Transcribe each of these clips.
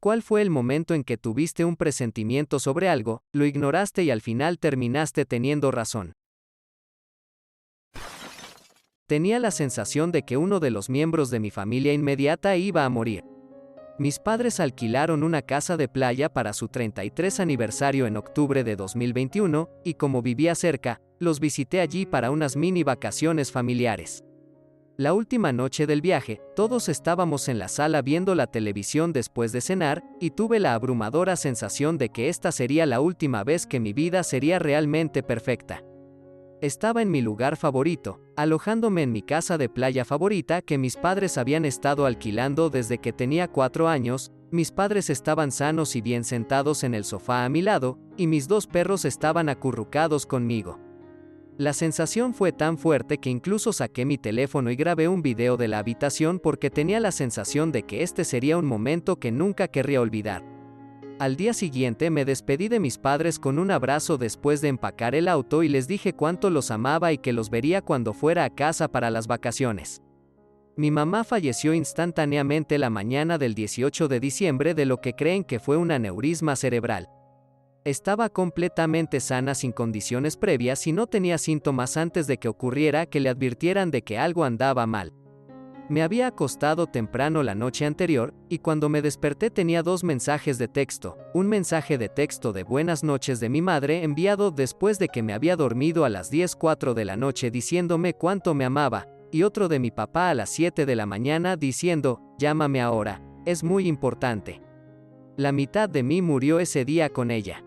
¿Cuál fue el momento en que tuviste un presentimiento sobre algo, lo ignoraste y al final terminaste teniendo razón? Tenía la sensación de que uno de los miembros de mi familia inmediata iba a morir. Mis padres alquilaron una casa de playa para su 33 aniversario en octubre de 2021, y como vivía cerca, los visité allí para unas mini vacaciones familiares. La última noche del viaje, todos estábamos en la sala viendo la televisión después de cenar, y tuve la abrumadora sensación de que esta sería la última vez que mi vida sería realmente perfecta. Estaba en mi lugar favorito, alojándome en mi casa de playa favorita que mis padres habían estado alquilando desde que tenía 4 años, mis padres estaban sanos y bien sentados en el sofá a mi lado, y mis 2 perros estaban acurrucados conmigo. La sensación fue tan fuerte que incluso saqué mi teléfono y grabé un video de la habitación porque tenía la sensación de que este sería un momento que nunca querría olvidar. Al día siguiente me despedí de mis padres con un abrazo después de empacar el auto y les dije cuánto los amaba y que los vería cuando fuera a casa para las vacaciones. Mi mamá falleció instantáneamente la mañana del 18 de diciembre de lo que creen que fue un aneurisma cerebral. Estaba completamente sana sin condiciones previas y no tenía síntomas antes de que ocurriera que le advirtieran de que algo andaba mal. Me había acostado temprano la noche anterior, y cuando me desperté tenía 2 mensajes de texto, un mensaje de texto de buenas noches de mi madre enviado después de que me había dormido a las 10:04 de la noche diciéndome cuánto me amaba, y otro de mi papá a las 7 de la mañana diciendo, llámame ahora, es muy importante. La mitad de mí murió ese día con ella.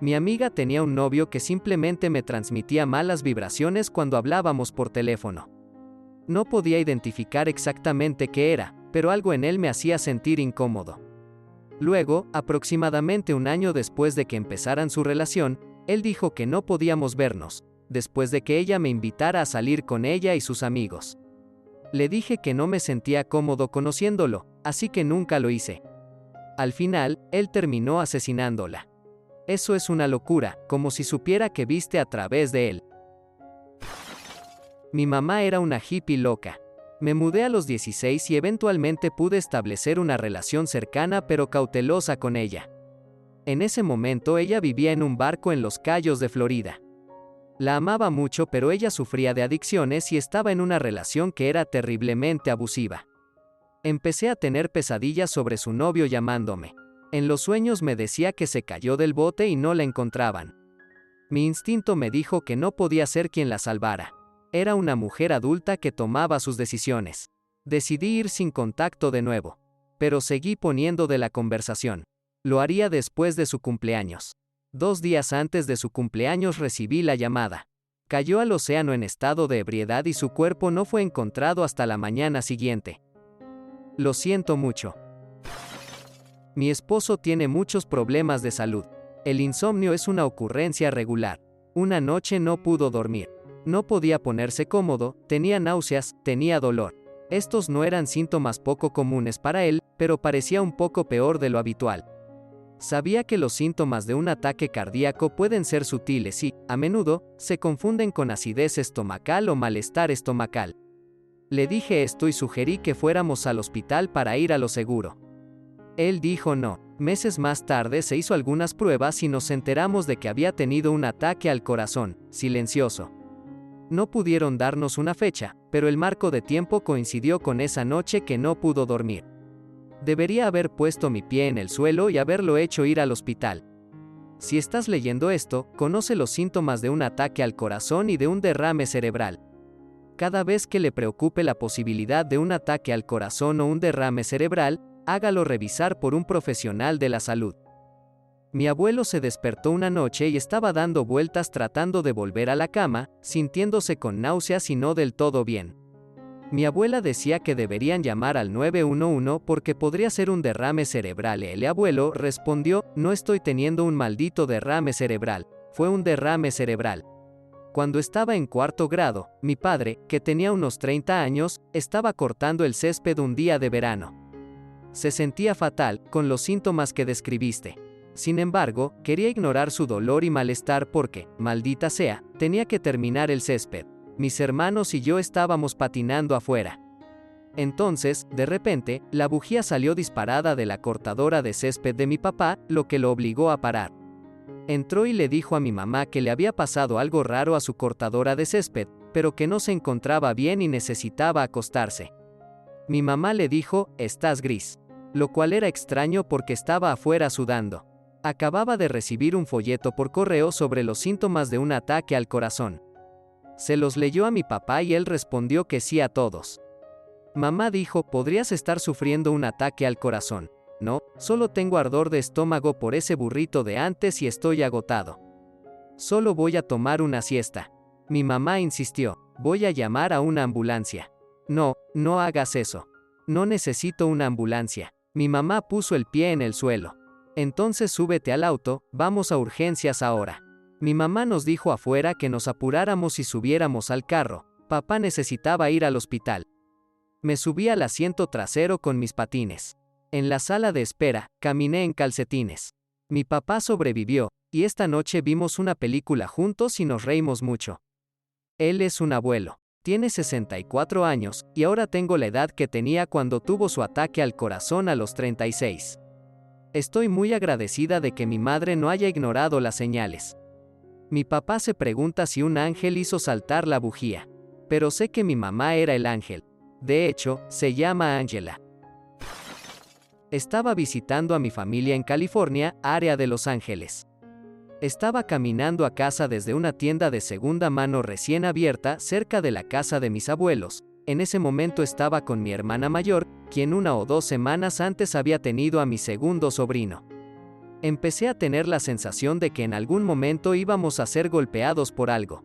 Mi amiga tenía un novio que simplemente me transmitía malas vibraciones cuando hablábamos por teléfono. No podía identificar exactamente qué era, pero algo en él me hacía sentir incómodo. Luego, aproximadamente un año después de que empezaran su relación, él dijo que no podíamos vernos, después de que ella me invitara a salir con ella y sus amigos. Le dije que no me sentía cómodo conociéndolo, así que nunca lo hice. Al final, él terminó asesinándola. Eso es una locura, como si supiera que viste a través de él. Mi mamá era una hippie loca. Me mudé a los 16 y eventualmente pude establecer una relación cercana pero cautelosa con ella. En ese momento ella vivía en un barco en Los Cayos de Florida. La amaba mucho pero ella sufría de adicciones y estaba en una relación que era terriblemente abusiva. Empecé a tener pesadillas sobre su novio llamándome. En los sueños me decía que se cayó del bote y no la encontraban. Mi instinto me dijo que no podía ser quien la salvara. Era una mujer adulta que tomaba sus decisiones. Decidí ir sin contacto de nuevo. Pero seguí poniendo de la conversación. Lo haría después de su cumpleaños. 2 días antes de su cumpleaños recibí la llamada. Cayó al océano en estado de ebriedad y su cuerpo no fue encontrado hasta la mañana siguiente. Lo siento mucho. Mi esposo tiene muchos problemas de salud. El insomnio es una ocurrencia regular. Una noche no pudo dormir. No podía ponerse cómodo, tenía náuseas, tenía dolor. Estos no eran síntomas poco comunes para él, pero parecía un poco peor de lo habitual. Sabía que los síntomas de un ataque cardíaco pueden ser sutiles y, a menudo, se confunden con acidez estomacal o malestar estomacal. Le dije esto y sugerí que fuéramos al hospital para ir a lo seguro. Él dijo no. Meses más tarde se hizo algunas pruebas y nos enteramos de que había tenido un ataque al corazón, silencioso. No pudieron darnos una fecha, pero el marco de tiempo coincidió con esa noche que no pudo dormir. Debería haber puesto mi pie en el suelo y haberlo hecho ir al hospital. Si estás leyendo esto, conoce los síntomas de un ataque al corazón y de un derrame cerebral. Cada vez que le preocupe la posibilidad de un ataque al corazón o un derrame cerebral, hágalo revisar por un profesional de la salud. Mi abuelo se despertó una noche y estaba dando vueltas tratando de volver a la cama, sintiéndose con náuseas y no del todo bien. Mi abuela decía que deberían llamar al 911 porque podría ser un derrame cerebral. El abuelo respondió, no estoy teniendo un maldito derrame cerebral, fue un derrame cerebral. Cuando estaba en 4º grado, mi padre, que tenía unos 30 años, estaba cortando el césped un día de verano. Se sentía fatal, con los síntomas que describiste. Sin embargo, quería ignorar su dolor y malestar porque, maldita sea, tenía que terminar el césped. Mis hermanos y yo estábamos patinando afuera. Entonces, de repente, la bujía salió disparada de la cortadora de césped de mi papá, lo que lo obligó a parar. Entró y le dijo a mi mamá que le había pasado algo raro a su cortadora de césped, pero que no se encontraba bien y necesitaba acostarse. Mi mamá le dijo, «Estás gris», lo cual era extraño porque estaba afuera sudando. Acababa de recibir un folleto por correo sobre los síntomas de un ataque al corazón. Se los leyó a mi papá y él respondió que sí a todos. Mamá dijo, «Podrías estar sufriendo un ataque al corazón». «No, solo tengo ardor de estómago por ese burrito de antes y estoy agotado. Solo voy a tomar una siesta». Mi mamá insistió, «Voy a llamar a una ambulancia». «No, no hagas eso. No necesito una ambulancia». Mi mamá puso el pie en el suelo. «Entonces súbete al auto, vamos a urgencias ahora». Mi mamá nos dijo afuera que nos apuráramos y subiéramos al carro. Papá necesitaba ir al hospital. Me subí al asiento trasero con mis patines. En la sala de espera, caminé en calcetines. Mi papá sobrevivió, y esta noche vimos una película juntos y nos reímos mucho. Él es un abuelo. Tiene 64 años, y ahora tengo la edad que tenía cuando tuvo su ataque al corazón a los 36. Estoy muy agradecida de que mi madre no haya ignorado las señales. Mi papá se pregunta si un ángel hizo saltar la bujía. Pero sé que mi mamá era el ángel. De hecho, se llama Angela. Estaba visitando a mi familia en California, área de Los Ángeles. Estaba caminando a casa desde una tienda de segunda mano recién abierta cerca de la casa de mis abuelos. En ese momento estaba con mi hermana mayor, quien 1 o 2 semanas antes había tenido a mi segundo sobrino. Empecé a tener la sensación de que en algún momento íbamos a ser golpeados por algo.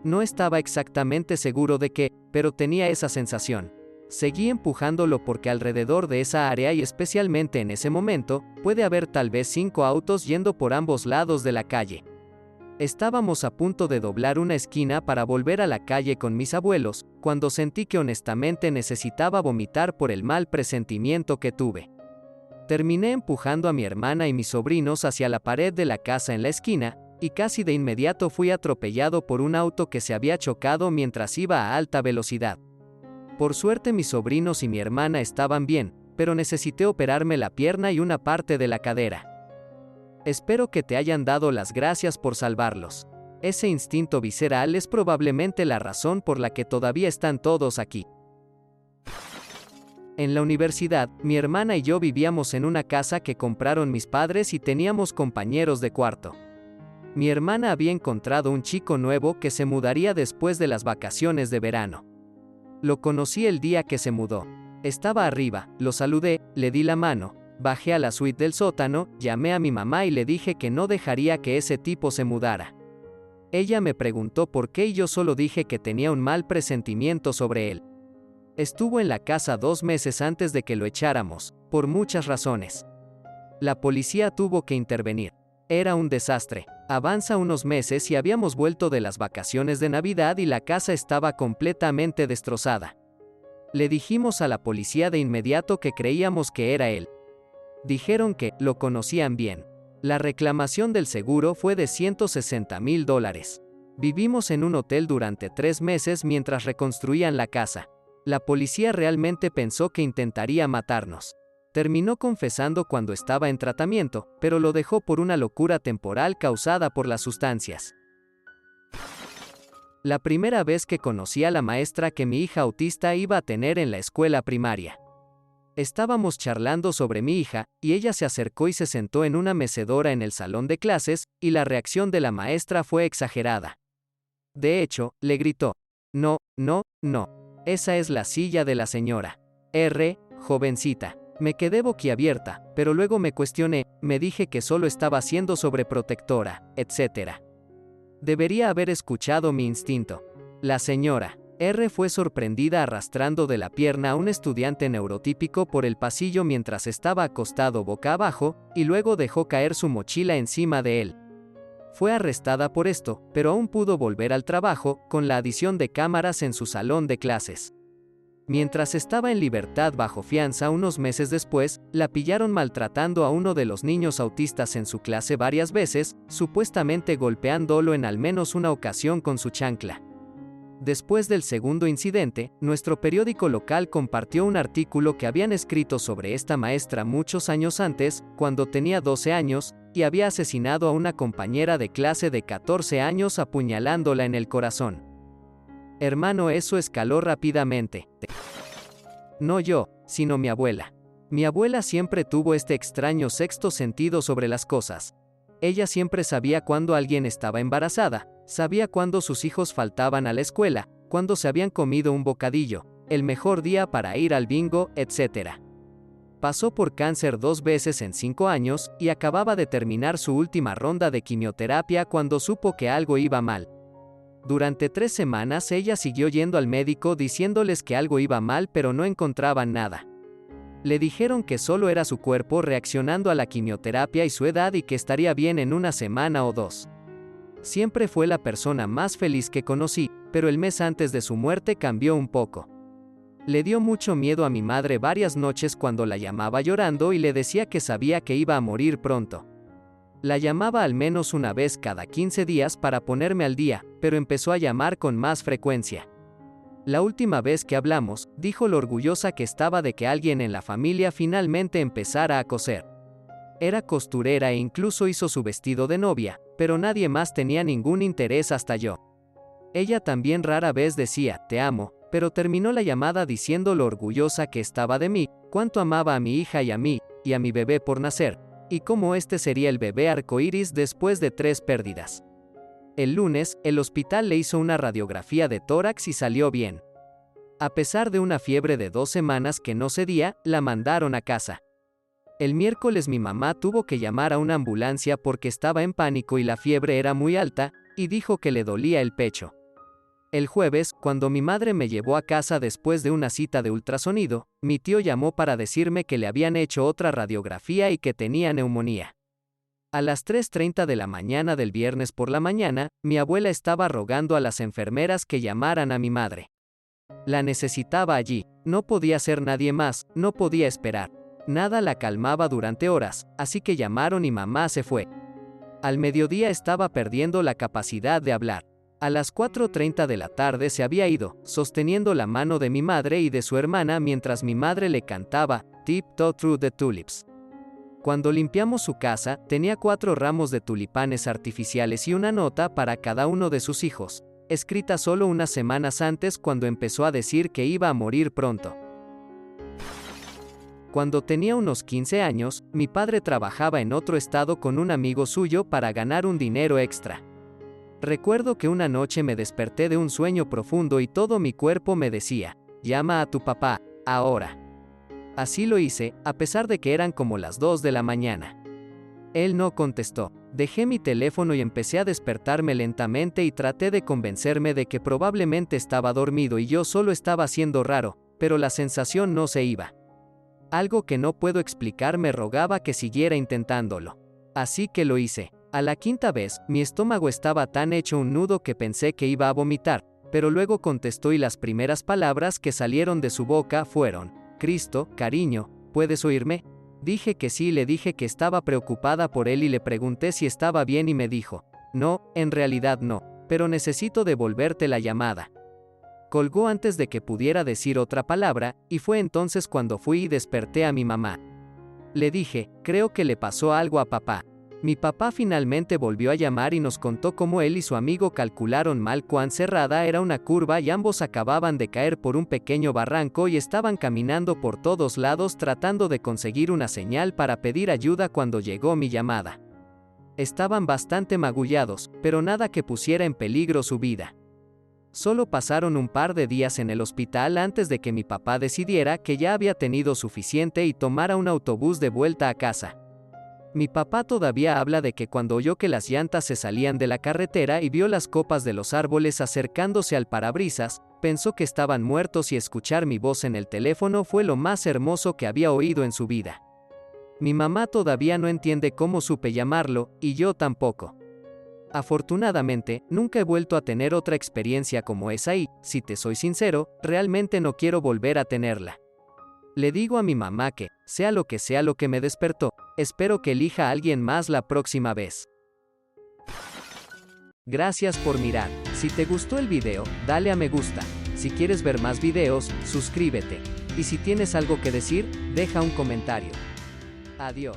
No estaba exactamente seguro de qué, pero tenía esa sensación. Seguí empujándolo porque alrededor de esa área y especialmente en ese momento, puede haber tal vez 5 autos yendo por ambos lados de la calle. Estábamos a punto de doblar una esquina para volver a la calle con mis abuelos, cuando sentí que honestamente necesitaba vomitar por el mal presentimiento que tuve. Terminé empujando a mi hermana y mis sobrinos hacia la pared de la casa en la esquina, y casi de inmediato fui atropellado por un auto que se había chocado mientras iba a alta velocidad. Por suerte mis sobrinos y mi hermana estaban bien, pero necesité operarme la pierna y una parte de la cadera. Espero que te hayan dado las gracias por salvarlos. Ese instinto visceral es probablemente la razón por la que todavía están todos aquí. En la universidad, mi hermana y yo vivíamos en una casa que compraron mis padres y teníamos compañeros de cuarto. Mi hermana había encontrado un chico nuevo que se mudaría después de las vacaciones de verano. Lo conocí el día que se mudó. Estaba arriba, lo saludé, le di la mano, bajé a la suite del sótano, llamé a mi mamá y le dije que no dejaría que ese tipo se mudara. Ella me preguntó por qué y yo solo dije que tenía un mal presentimiento sobre él. Estuvo en la casa 2 meses antes de que lo echáramos, por muchas razones. La policía tuvo que intervenir. Era un desastre. Avanza unos meses y habíamos vuelto de las vacaciones de Navidad y la casa estaba completamente destrozada. Le dijimos a la policía de inmediato que creíamos que era él. Dijeron que lo conocían bien. La reclamación del seguro fue de $160,000. Vivimos en un hotel durante 3 meses mientras reconstruían la casa. La policía realmente pensó que intentaría matarnos. Terminó confesando cuando estaba en tratamiento, pero lo dejó por una locura temporal causada por las sustancias. La primera vez que conocí a la maestra que mi hija autista iba a tener en la escuela primaria. Estábamos charlando sobre mi hija, y ella se acercó y se sentó en una mecedora en el salón de clases, y la reacción de la maestra fue exagerada. De hecho, le gritó, «No, no, no. Esa es la silla de la señora R, jovencita». Me quedé boquiabierta, pero luego me cuestioné, me dije que solo estaba siendo sobreprotectora, etc. Debería haber escuchado mi instinto. La señora R fue sorprendida arrastrando de la pierna a un estudiante neurotípico por el pasillo mientras estaba acostado boca abajo, y luego dejó caer su mochila encima de él. Fue arrestada por esto, pero aún pudo volver al trabajo, con la adición de cámaras en su salón de clases. Mientras estaba en libertad bajo fianza unos meses después, la pillaron maltratando a uno de los niños autistas en su clase varias veces, supuestamente golpeándolo en al menos una ocasión con su chancla. Después del segundo incidente, nuestro periódico local compartió un artículo que habían escrito sobre esta maestra muchos años antes, cuando tenía 12 años, y había asesinado a una compañera de clase de 14 años apuñalándola en el corazón. Hermano, eso escaló rápidamente. No yo, sino mi abuela. Mi abuela siempre tuvo este extraño sexto sentido sobre las cosas. Ella siempre sabía cuándo alguien estaba embarazada, sabía cuándo sus hijos faltaban a la escuela, cuándo se habían comido un bocadillo, el mejor día para ir al bingo, etc. Pasó por cáncer 2 veces en 5 años y acababa de terminar su última ronda de quimioterapia cuando supo que algo iba mal. Durante 3 semanas ella siguió yendo al médico diciéndoles que algo iba mal, pero no encontraban nada. Le dijeron que solo era su cuerpo reaccionando a la quimioterapia y su edad y que estaría bien en 1 semana o 2. Siempre fue la persona más feliz que conocí, pero el mes antes de su muerte cambió un poco. Le dio mucho miedo a mi madre varias noches cuando la llamaba llorando y le decía que sabía que iba a morir pronto. La llamaba al menos una vez cada 15 días para ponerme al día, pero empezó a llamar con más frecuencia. La última vez que hablamos, dijo lo orgullosa que estaba de que alguien en la familia finalmente empezara a coser. Era costurera e incluso hizo su vestido de novia, pero nadie más tenía ningún interés hasta yo. Ella también rara vez decía, te amo, pero terminó la llamada diciendo lo orgullosa que estaba de mí, cuánto amaba a mi hija y a mi bebé por nacer, y cómo este sería el bebé arcoíris después de 3 pérdidas. El lunes, el hospital le hizo una radiografía de tórax y salió bien. A pesar de una fiebre de 2 semanas que no cedía, la mandaron a casa. El miércoles mi mamá tuvo que llamar a una ambulancia porque estaba en pánico y la fiebre era muy alta, y dijo que le dolía el pecho. El jueves, cuando mi madre me llevó a casa después de una cita de ultrasonido, mi tío llamó para decirme que le habían hecho otra radiografía y que tenía neumonía. A las 3:30 de la mañana del viernes por la mañana, mi abuela estaba rogando a las enfermeras que llamaran a mi madre. La necesitaba allí, no podía ser nadie más, no podía esperar. Nada la calmaba durante horas, así que llamaron y mamá se fue. Al mediodía estaba perdiendo la capacidad de hablar. A las 4:30 de la tarde se había ido, sosteniendo la mano de mi madre y de su hermana mientras mi madre le cantaba Tiptoe Through the Tulips. Cuando limpiamos su casa, tenía 4 ramos de tulipanes artificiales y una nota para cada uno de sus hijos, escrita solo unas semanas antes cuando empezó a decir que iba a morir pronto. Cuando tenía unos 15 años, mi padre trabajaba en otro estado con un amigo suyo para ganar un dinero extra. Recuerdo que una noche me desperté de un sueño profundo y todo mi cuerpo me decía, llama a tu papá, ahora. Así lo hice, a pesar de que eran como las 2 de la mañana. Él no contestó. Dejé mi teléfono y empecé a despertarme lentamente y traté de convencerme de que probablemente estaba dormido y yo solo estaba siendo raro, pero la sensación no se iba. Algo que no puedo explicar me rogaba que siguiera intentándolo. Así que lo hice. A la 5ª vez, mi estómago estaba tan hecho un nudo que pensé que iba a vomitar, pero luego contestó y las primeras palabras que salieron de su boca fueron, Cristo, cariño, ¿puedes oírme? Dije que sí, le dije que estaba preocupada por él y le pregunté si estaba bien y me dijo, no, en realidad no, pero necesito devolverte la llamada. Colgó antes de que pudiera decir otra palabra, y fue entonces cuando fui y desperté a mi mamá. Le dije, creo que le pasó algo a papá. Mi papá finalmente volvió a llamar y nos contó cómo él y su amigo calcularon mal cuán cerrada era una curva y ambos acababan de caer por un pequeño barranco y estaban caminando por todos lados tratando de conseguir una señal para pedir ayuda cuando llegó mi llamada. Estaban bastante magullados, pero nada que pusiera en peligro su vida. Solo pasaron un par de días en el hospital antes de que mi papá decidiera que ya había tenido suficiente y tomara un autobús de vuelta a casa. Mi papá todavía habla de que cuando oyó que las llantas se salían de la carretera y vio las copas de los árboles acercándose al parabrisas, pensó que estaban muertos y escuchar mi voz en el teléfono fue lo más hermoso que había oído en su vida. Mi mamá todavía no entiende cómo supe llamarlo, y yo tampoco. Afortunadamente, nunca he vuelto a tener otra experiencia como esa y, si te soy sincero, realmente no quiero volver a tenerla. Le digo a mi mamá que, sea lo que me despertó, espero que elija a alguien más la próxima vez. Gracias por mirar. Si te gustó el video, dale a me gusta. Si quieres ver más videos, suscríbete. Y si tienes algo que decir, deja un comentario. Adiós.